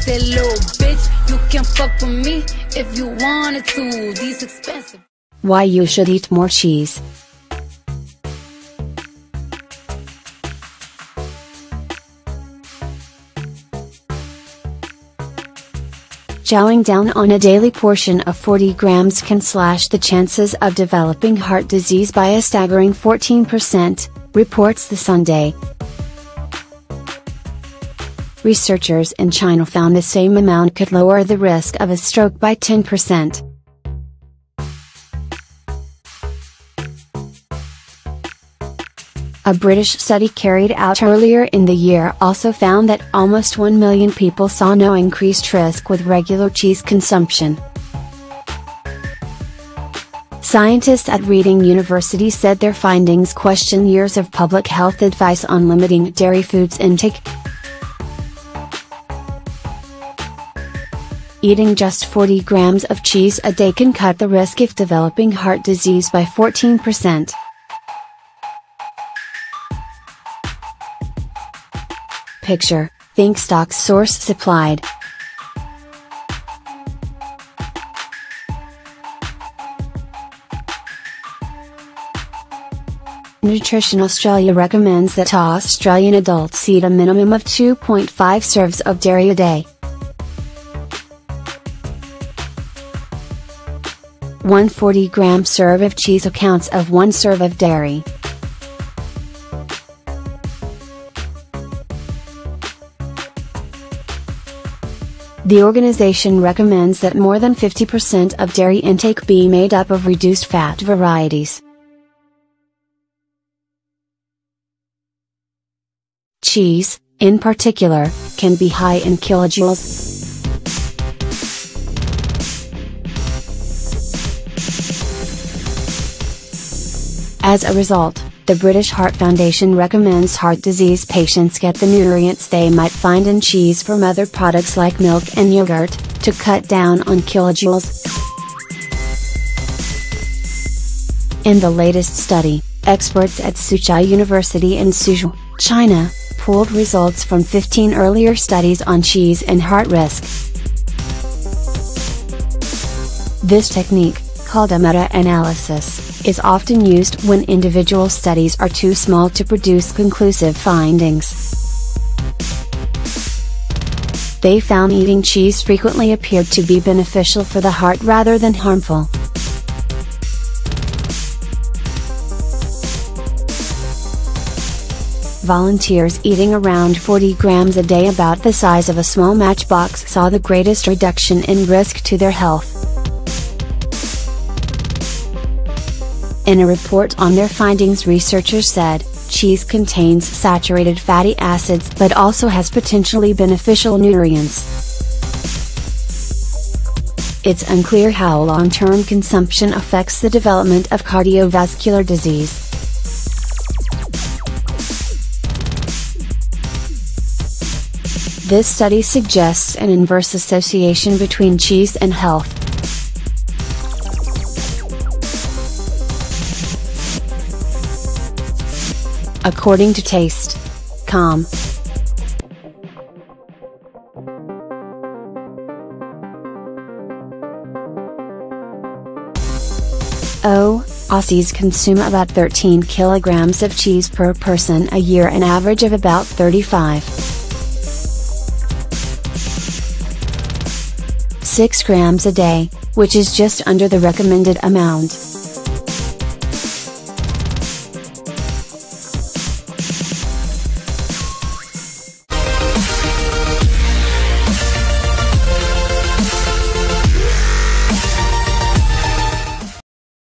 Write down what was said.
That little bitch, you can fuck with me if you wanted to. These expensive. Why you should eat more cheese. Chowing down on a daily portion of 40 grams can slash the chances of developing heart disease by a staggering 14%, reports The Sunday. Researchers in China found the same amount could lower the risk of a stroke by 10%. A British study carried out earlier in the year also found that almost 1 million people saw no increased risk with regular cheese consumption. Scientists at Reading University said their findings question years of public health advice on limiting dairy foods intake. Eating just 40 grams of cheese a day can cut the risk of developing heart disease by 14%. Picture, think stock source supplied. Nutrition Australia recommends that Australian adults eat a minimum of 2.5 serves of dairy a day. 1 40-gram serve of cheese accounts of 1 serve of dairy. The organization recommends that more than 50% of dairy intake be made up of reduced fat varieties. Cheese, in particular, can be high in kilojoules. As a result, the British Heart Foundation recommends heart disease patients get the nutrients they might find in cheese from other products like milk and yogurt, to cut down on kilojoules. In the latest study, experts at Tsinghua University in Suzhou, China, pooled results from 15 earlier studies on cheese and heart risk. This technique, called a meta-analysis, is often used when individual studies are too small to produce conclusive findings. They found eating cheese frequently appeared to be beneficial for the heart rather than harmful. Volunteers eating around 40 grams a day, about the size of a small matchbox, saw the greatest reduction in risk to their health. In a report on their findings, researchers said, cheese contains saturated fatty acids but also has potentially beneficial nutrients. It's unclear how long-term consumption affects the development of cardiovascular disease. This study suggests an inverse association between cheese and health. According to Taste.com. Aussies consume about 13 kilograms of cheese per person a year, an average of about 35. 6 grams a day, which is just under the recommended amount.